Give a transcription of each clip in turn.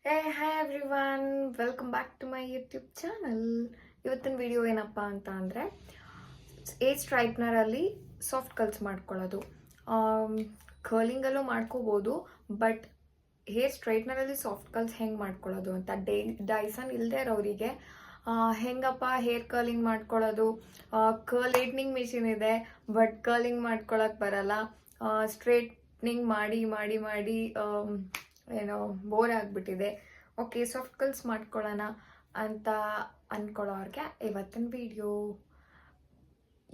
Hi everyone, welcome back to my YouTube channel. ಇವತ್ತಿನ video ಏನಪ್ಪ ಅಂತ ಅಂದರೆ ಏರ್ ಸ್ಟ್ರೈಟ್ನರಲ್ಲಿ ಸಾಫ್ಟ್ ಕರ್ಲ್ಸ್ ಮಾಡ್ಕೊಳ್ಳೋದು. ಕರ್ಲಿಂಗಲ್ಲೂ ಮಾಡ್ಕೋಬೋದು, ಬಟ್ ಹೇರ್ ಸ್ಟ್ರೈಟ್ನರಲ್ಲಿ ಸಾಫ್ಟ್ ಕರ್ಲ್ಸ್ ಹೆಂಗೆ ಮಾಡ್ಕೊಳ್ಳೋದು ಅಂತ ಡೈಸನ್ ಇಲ್ಲದೆ ಇರೋರಿಗೆ ಹೆಂಗಪ್ಪ ಹೇರ್ ಕರ್ಲಿಂಗ್ ಮಾಡ್ಕೊಳ್ಳೋದು. ಕರ್ಲ್ ಮಿಷಿನ್ ಇದೆ, ಬಟ್ ಕರ್ಲಿಂಗ್ ಮಾಡ್ಕೊಳ್ಳೋಕೆ ಬರಲ್ಲ. ಸ್ಟ್ರೇಟ್ನಿಂಗ್ ಮಾಡಿ ಮಾಡಿ ಮಾಡಿ ಏನೋ ಬೋರ್ ಆಗಿಬಿಟ್ಟಿದೆ. ಓಕೆ, ಸಾಫ್ಟ್ ಕರ್ಲ್ಸ್ ಮಾಡ್ಕೊಳ್ಳೋಣ ಅಂತ ಅಂದ್ಕೊಳ್ಳೋರಿಗೆ ಇವತ್ತಿನ ವಿಡಿಯೋ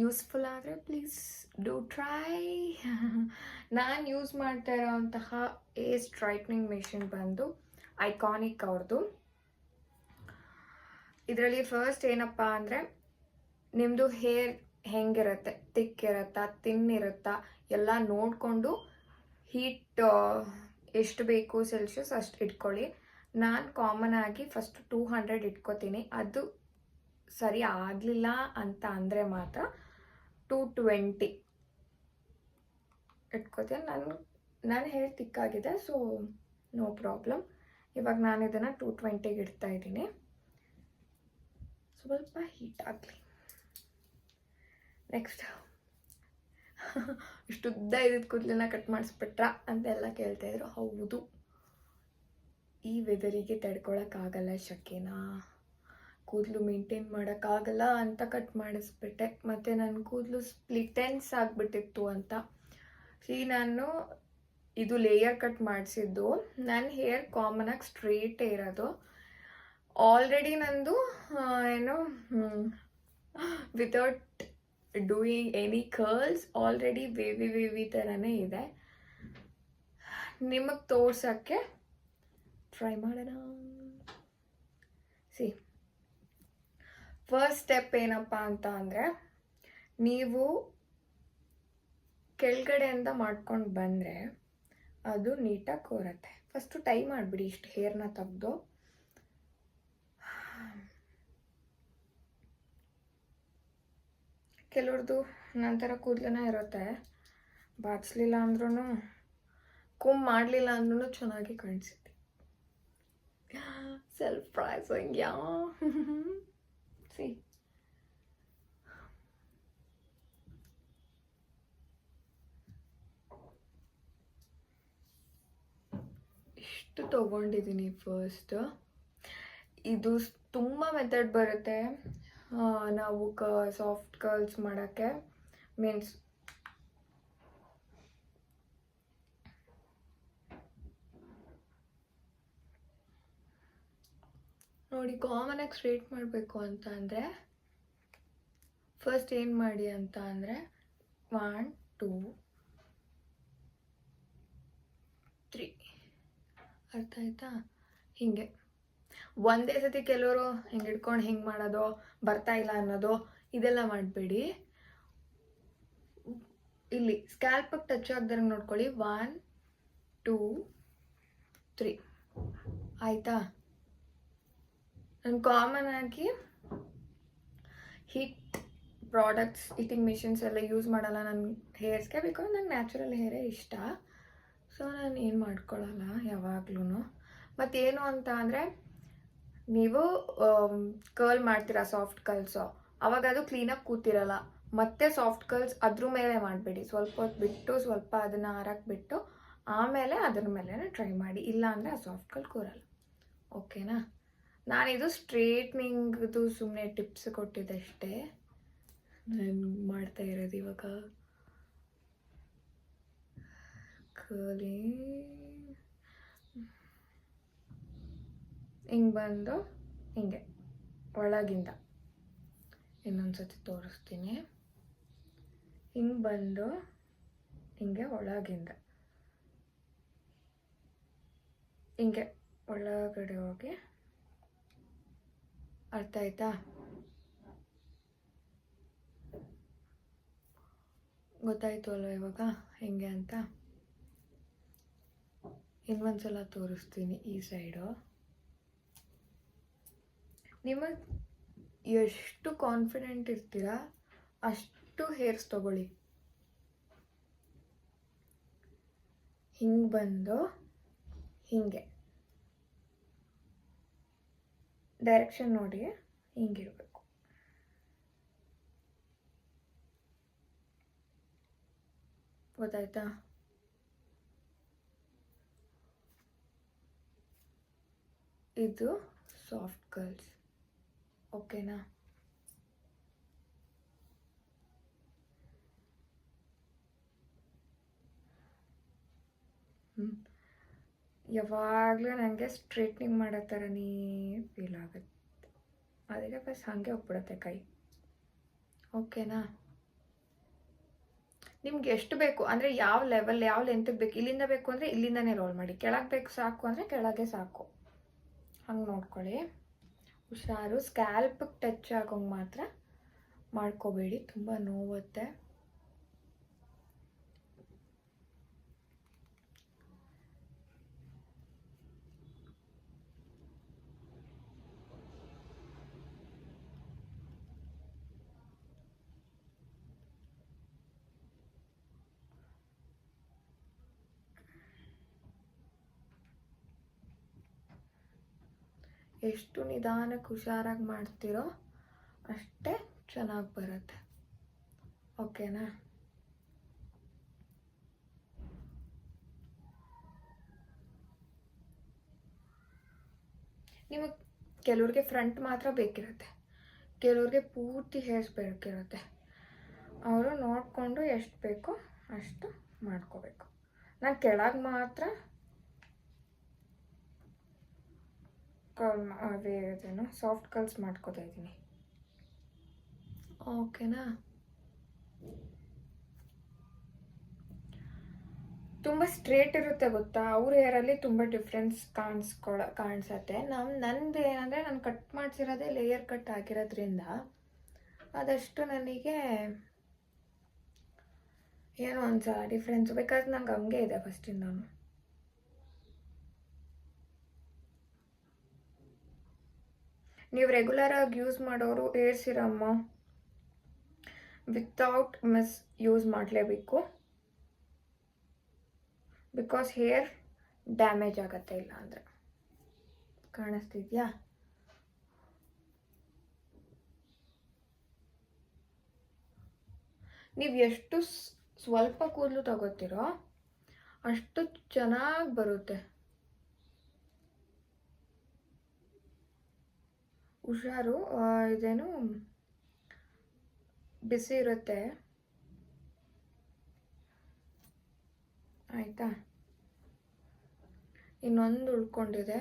ಯೂಸ್ಫುಲ್ ಆದರೆ ಪ್ಲೀಸ್ ಡೂ ಟ್ರೈ. ನಾನು ಯೂಸ್ ಮಾಡ್ತಾ ಇರೋವಂತಹ ಏರ್ ಸ್ಟ್ರೈಟ್ನಿಂಗ್ ಮೆಷಿನ್ ಬಂದು ಐಕಾನಿಕ್ ಅವ್ರದ್ದು. ಇದರಲ್ಲಿ ಫಸ್ಟ್ ಏನಪ್ಪ ಅಂದರೆ ನಿಮ್ಮದು ಹೇರ್ ಹೆಂಗಿರುತ್ತೆ, ತಿಕ್ ಇರುತ್ತಾ ತಿನ್ ಇರುತ್ತಾ ಎಲ್ಲ ನೋಡಿಕೊಂಡು ಹೀಟ್ ಎಷ್ಟು ಬೇಕು ಸೆಲ್ಸಿಯಸ್ ಅಷ್ಟು ಇಟ್ಕೊಳ್ಳಿ. ನಾನು ಕಾಮನ್ ಆಗಿ ಫಸ್ಟ್ 200 ಇಟ್ಕೋತೀನಿ. ಅದು ಸರಿ ಆಗಲಿಲ್ಲ ಅಂತ ಅಂದರೆ ಮಾತ್ರ 220 ಇಟ್ಕೋತೀನಿ. ನನ್ನ ಹೇರ್ ತಿಕ್ಕಾಗಿದೆ, ಸೊ ನೋ ಪ್ರಾಬ್ಲಮ್. ಇವಾಗ ನಾನು ಇದನ್ನು 220ಗೆ ಇಡ್ತಾ ಇದ್ದೀನಿ. ಸ್ವಲ್ಪ ಹೀಟ್ ಆಗಲಿ. ನೆಕ್ಸ್ಟ್ ಇಷ್ಟು ಉದ್ದ ಇದ್ದಿದ್ದು ಕೂದಲನ್ನ ಕಟ್ ಮಾಡಿಸ್ಬಿಟ್ರಾ ಅಂತೆಲ್ಲ ಕೇಳ್ತಾಯಿದ್ರು. ಹೌದು, ಈ ವೆದರಿಗೆ ತಡ್ಕೊಳಕ್ಕಾಗಲ್ಲ, ಶಕೆನಾ, ಕೂದಲು ಮೇಂಟೈನ್ ಮಾಡೋಕ್ಕಾಗಲ್ಲ ಅಂತ ಕಟ್ ಮಾಡಿಸ್ಬಿಟ್ಟೆ. ಮತ್ತು ನನ್ನ ಕೂದಲು ಸ್ಪ್ಲಿಟ್ ಎಂಡ್ಸ್ ಆಗಿಬಿಟ್ಟಿತ್ತು ಅಂತ. ನಾನು ಇದು ಲೇಯರ್ ಕಟ್ ಮಾಡಿಸಿದ್ದು. ನನ್ನ ಹೇರ್ ಕಾಮನಾಗಿ ಸ್ಟ್ರೇಟೇ ಇರೋದು. ಆಲ್ರೆಡಿ ನಂದು ಏನು without doing any curls already ವೇವಿ ಥರನೇ ಇದೆ. ನಿಮಗೆ ತೋರ್ಸೋಕ್ಕೆ ಟ್ರೈ ಮಾಡೋಣ. ಫಸ್ಟ್ ಸ್ಟೆಪ್ ಏನಪ್ಪ ಅಂತ ಅಂದರೆ, ನೀವು ಕೆಳಗಡೆಯಿಂದ ಮಾಡ್ಕೊಂಡು ಬಂದರೆ ಅದು ನೀಟಾಗಿ ಕೋರತ್ತೆ. ಫಸ್ಟು ಟೈ ಮಾಡಿಬಿಡಿ ಇಷ್ಟು ಹೇರ್ನ ತೆಗೆದು. ಕೆಲವ್ರದ್ದು ನಂತರ ಕೂದಲೇ ಇರುತ್ತೆ, ಬಾಚಿಸ್ಲಿಲ್ಲ ಅಂದ್ರೂ ಕುಮ್ ಮಾಡಲಿಲ್ಲ ಅಂದ್ರೂ ಚೆನ್ನಾಗಿ ಕಾಣಿಸುತ್ತೆ. ಸರ್ಪ್ರೈಸಿಂಗ್ ಯಾ. ಸಿ, ಇಷ್ಟು ತೊಗೊಂಡಿದ್ದೀನಿ ಫಸ್ಟ್. ಇದು ತುಂಬ ಮೆಥಡ್ ಬರುತ್ತೆ ನಾವು ಸಾಫ್ಟ್ ಕರ್ಲ್ಸ್ ಮಾಡೋಕ್ಕೆ. ಮೀನ್ಸ್ ನೋಡಿ, ಕಾಮನಾಗಿ ಸ್ಟ್ರೇಟ್ ಮಾಡಬೇಕು ಅಂತ ಅಂದರೆ ಫಸ್ಟ್ ಏನು ಮಾಡಿ ಅಂತ ಅಂದರೆ 1 2 3 ಅರ್ಥ ಆಯ್ತಾ? ಹೀಗೆ ಒಂದೇ ಸತಿ ಕೆಲವರು ಹಿಂಗೆ ಹಿಡ್ಕೊಂಡು ಹಿಂಗೆ ಮಾಡೋದು, ಬರ್ತಾ ಇಲ್ಲ ಅನ್ನೋದು, ಇದೆಲ್ಲ ಮಾಡಬೇಡಿ. ಇಲ್ಲಿ ಸ್ಕ್ಯಾಲ್ಪಿಗೆ ಟಚ್ ಆಗ್ದಂಗೆ ನೋಡ್ಕೊಳ್ಳಿ. 1 2 3 ಆಯಿತಾ? ನಾನು ಕಾಮನ್ ಆಗಿ ಹೀಟಿಂಗ್ ಮಿಷಿನ್ಸ್ ಎಲ್ಲ ಯೂಸ್ ಮಾಡಲ್ಲ ನನ್ನ ಹೇರ್ಸ್ಗೆ, ಬಿಕಾಸ್ ನಂಗೆ ನ್ಯಾಚುರಲ್ ಹೇರೇ ಇಷ್ಟ. ಸೊ ನಾನು ಏನು ಮಾಡ್ಕೊಳ್ಳಲ್ಲ ಯಾವಾಗ್ಲೂ. ಮತ್ತೇನು ಅಂತ ಅಂದರೆ, ನೀವು ಕರ್ಲ್ ಮಾಡ್ತೀರಾ ಸಾಫ್ಟ್ ಕರ್ಲ್ಸು, ಅವಾಗ ಅದು ಕ್ಲೀನಾಗಿ ಕೂತಿರಲ್ಲ. ಮತ್ತೆ ಸಾಫ್ಟ್ ಕರ್ಲ್ಸ್ ಅದ್ರ ಮೇಲೆ ಮಾಡಬೇಡಿ. ಸ್ವಲ್ಪ ಹೊತ್ತು ಬಿಟ್ಟು ಸ್ವಲ್ಪ ಅದನ್ನು ಆರಕ್ಕೆ ಬಿಟ್ಟು ಆಮೇಲೆ ಅದ್ರ ಮೇಲೆ ಟ್ರೈ ಮಾಡಿ. ಇಲ್ಲ ಅಂದರೆ ಆ ಸಾಫ್ಟ್ ಕರ್ಲ್ ಕೂರಲ್ಲ. ಓಕೆನಾ? ನಾನಿದು ಸ್ಟ್ರೇಟ್ನಿಂಗ್ದು ಸುಮ್ಮನೆ ಟಿಪ್ಸ್ ಕೊಟ್ಟಿದ್ದೆ ಅಷ್ಟೇ. ನಾನು ಮಾಡ್ತಾ ಇರೋದು ಇವಾಗ ಹಿಂಗೆ ಬಂದು ಹಿಂಗೆ ಒಳಗಿಂದ ಇನ್ನೊಂದ್ಸತಿ ತೋರಿಸ್ತೀನಿ. ಹಿಂಗೆ ಬಂದು ಹಿಂಗೆ ಒಳಗಿಂದ ಹಿಂಗೆ ಒಳಗಡೆ ಹೋಗಿ. ಅರ್ಥ ಆಯ್ತಾ? ಗೊತ್ತಾಯ್ತು ಅಲ್ವ ಇವಾಗ ಹೆಂಗೆ ಅಂತ? ಇನ್ನೊಂದ್ಸಲ ತೋರಿಸ್ತೀನಿ ಈ ಸೈಡು. ನಿಮಗೆ ಎಷ್ಟು ಕಾನ್ಫಿಡೆಂಟ್ ಇರ್ತೀರಾ ಅಷ್ಟು ಹೇರ್ಸ್ ತಗೊಳ್ಳಿ. ಹಿಂಗೆ ಬಂದು ಹಿಂಗೆ ಡೈರೆಕ್ಷನ್ ನೋಡಿ ಹಿಂಗಿರಬೇಕು. ಗೊತ್ತಾಯ್ತಾ? ಇದು ಸಾಫ್ಟ್ ಕರ್ಲ್ಸ್. ಓಕೆನಾ? ಯಾವಾಗಲೂ ನನಗೆ ಸ್ಟ್ರೇಟ್ನಿಂಗ್ ಮಾಡೋ ಥರನೇ ಫೀಲ್ ಆಗುತ್ತೆ. ಅದಕ್ಕೆ ಬಸ್ ಹಾಗೆ ಹೋಗ್ಬಿಡುತ್ತೆ ಕೈ. ಓಕೆನಾ? ನಿಮ್ಗೆ ಎಷ್ಟು ಬೇಕು ಅಂದರೆ ಯಾವ ಲೆವೆಲ್ ಯಾವ ಲೆಂತ್ಗೆ ಬೇಕು, ಇಲ್ಲಿಂದ ಬೇಕು ಅಂದರೆ ಇಲ್ಲಿಂದನೇ ರೋಲ್ ಮಾಡಿ, ಕೆಳಗೆ ಬೇಕು ಸಾಕು ಅಂದರೆ ಕೆಳಗೆ ಸಾಕು, ಹಂಗೆ ನೋಡ್ಕೊಳ್ಳಿ. ಹುಷಾರು, ಸ್ಕ್ಯಾಲ್ಪಿಗೆ ಟಚ್ ಆಗೋಂಗೆ ಮಾತ್ರ ಮಾಡ್ಕೋಬೇಡಿ, ತುಂಬ ನೋವುತ್ತೆ. ಎಷ್ಟು ನಿಧಾನಕ್ಕೆ ಹುಷಾರಾಗಿ ಮಾಡ್ತೀರೋ ಅಷ್ಟೇ ಚೆನ್ನಾಗಿ ಬರುತ್ತೆ. ಓಕೆನಾ? ನಿಮಗೆ ಕೆಲವ್ರಿಗೆ ಫ್ರಂಟ್ ಮಾತ್ರ ಬೇಕಿರುತ್ತೆ, ಕೆಲವ್ರಿಗೆ ಪೂರ್ತಿ ಹೇರ್ಸ್ ಬೇಕಿರುತ್ತೆ. ಅವರು ನೋಡಿಕೊಂಡು ಎಷ್ಟು ಬೇಕೋ ಅಷ್ಟು ಮಾಡ್ಕೋಬೇಕು. ನಾನು ಕೆಳಗೆ ಮಾತ್ರ ಅದೇನು ಸಾಫ್ಟ್ ಕರ್ಲ್ಸ್ ಮಾಡ್ಕೋತಾ ಇದ್ದೀನಿ. ಓಕೆನಾ? ತುಂಬ ಸ್ಟ್ರೇಟ್ ಇರುತ್ತೆ ಗೊತ್ತಾ, ಅವ್ರ ಹೇರಲ್ಲಿ ತುಂಬ ಡಿಫ್ರೆನ್ಸ್ ಕಾಣಿಸತ್ತೆ. ನಂದು ಏನಂದರೆ ನಾನು ಕಟ್ ಮಾಡಿಸಿರೋದೇ ಲೇಯರ್ ಕಟ್ ಆಗಿರೋದ್ರಿಂದ ಅದಷ್ಟು ನನಗೆ ಏನೋ ಅನ್ಸಲ್ಲ ಡಿಫ್ರೆನ್ಸು, ಬಿಕಾಸ್ ನಂಗೆ ಹಂಗೆ ಇದೆ ಫಸ್ಟಿಂದನು. ನೀವು ರೆಗ್ಯುಲರಾಗಿ ಯೂಸ್ ಮಾಡೋರು ಹೇರ್ ಸಿರಮ್ಮು ವಿತೌಟ್ ಮಿಸ್ ಯೂಸ್ ಮಾಡಲೇಬೇಕು, ಬಿಕಾಸ್ ಹೇರ್ ಡ್ಯಾಮೇಜ್ ಆಗುತ್ತೆ ಇಲ್ಲ ಅಂದರೆ. ಕಾಣಿಸ್ತಿದ್ಯಾ? ನೀವು ಎಷ್ಟು ಸ್ವಲ್ಪ ಕೂದಲು ತಗೋತೀರೋ ಅಷ್ಟು ಚೆನ್ನಾಗಿ ಬರುತ್ತೆ. ಹುಷಾರು, ಇದೇನು ಬಿಸಿ ಇರುತ್ತೆ ಆಯಿತಾ? ಇನ್ನೊಂದು ಉಳ್ಕೊಂಡಿದೆ,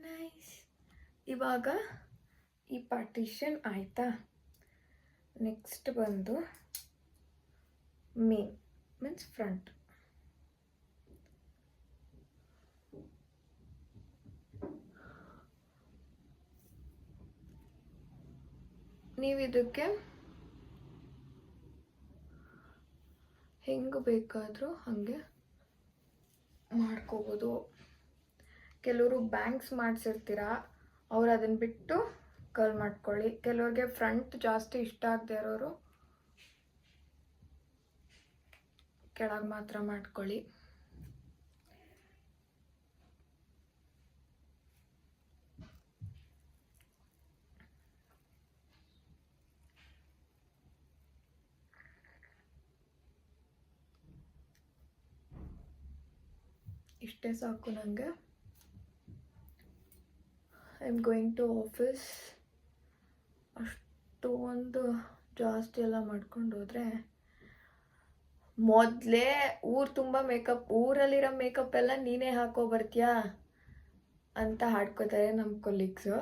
ನೈಸ್. ಇವಾಗ ಈ ಪಾರ್ಟಿಷನ್ ಆಯಿತಾ? ನೆಕ್ಸ್ಟ್ ಬಂದು ಮೀನ್ಸ್ ಫ್ರಂಟ್. ನೀವು ಇದಕ್ಕೆ ಹೆಂಗೆ ಬೇಕಾದರೂ ಹಾಗೆ ಮಾಡ್ಕೋಬೋದು. ಕೆಲವರು ಬ್ಯಾಂಕ್ಸ್ ಮಾಡಿಸಿರ್ತೀರ, ಅವ್ರು ಅದನ್ನು ಬಿಟ್ಟು ಕರ್ಲ್ ಮಾಡ್ಕೊಳ್ಳಿ. ಕೆಲವ್ರಿಗೆ ಫ್ರಂಟ್ ಜಾಸ್ತಿ ಇಷ್ಟ ಆಗದೆ ಇರೋರು ಕೆಳಗೆ ಮಾತ್ರ ಮಾಡ್ಕೊಳ್ಳಿ. ಇಷ್ಟೇ ಸಾಕು ನನಗೆ. I am going to office. ಅಷ್ಟೊಂದು ಜಾಸ್ತಿ ಎಲ್ಲ ಮಾಡ್ಕೊಂಡು ಹೋದರೆ ಮೊದಲೇ ಊರು ತುಂಬ ಮೇಕಪ್, ಊರಲ್ಲಿರೋ ಮೇಕಪ್ ಎಲ್ಲ ನೀನೇ ಹಾಕೋ ಬರ್ತೀಯಾ ಅಂತ ಹಾಡ್ಕೋತಾರೆ ನಮ್ಮ ಕೊಲೀಗ್ಸು.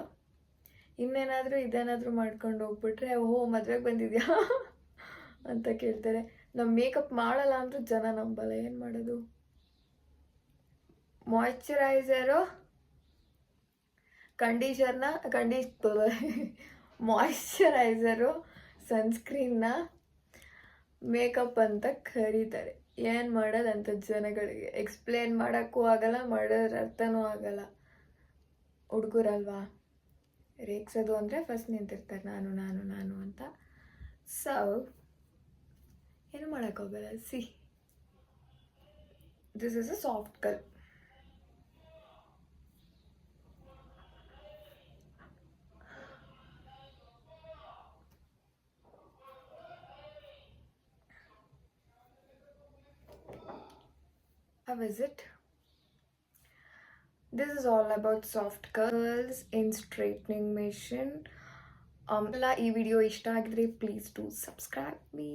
ಇನ್ನೇನಾದರೂ ಇದೇನಾದರೂ ಮಾಡ್ಕೊಂಡು ಹೋಗ್ಬಿಟ್ರೆ ಓಹೋ ಮದುವೆಗೆ ಬಂದಿದ್ಯಾ ಅಂತ ಕೇಳ್ತಾರೆ. ನಮ್ಮ ಮೇಕಪ್ ಮಾಡಲ್ಲ ಅಂದರೂ ಜನ ನಂಬಲ್ಲ, ಏನು ಮಾಡೋದು? ಮಾಯ್ಶ್ಚರೈಸರು, ಮಾಯ್ಶ್ಚರೈಸರು, ಸನ್ಸ್ಕ್ರೀನ್ನ ಮೇಕಪ್ ಅಂತ ಕರೀತಾರೆ. ಏನು ಮಾಡೋದಂತ ಜನಗಳಿಗೆ ಎಕ್ಸ್ಪ್ಲೇನ್ ಮಾಡೋಕ್ಕೂ ಆಗಲ್ಲ, ಮಾಡೋದ್ರ ಅರ್ಥನೂ ಆಗಲ್ಲ. ಹುಡುಗರಲ್ವಾ, ರೇಗ್ಸೋದು ಅಂದರೆ ಫಸ್ಟ್ ನಿಂತಿರ್ತಾರೆ ನಾನು ನಾನು ನಾನು ಅಂತ. ಸೊ ಏನು ಮಾಡೋಕ್ಕಾಗಲ್ಲ. C, this is a soft girl. How is it? This is all about soft curls in straightening machine. ಈ ವಿಡಿಯೋ ಇಷ್ಟ ಆಗಿದ್ರೆ ಪ್ಲೀಸ್ ಟು ಸಬ್ಸ್ಕ್ರೈಬ್ ಮೀ.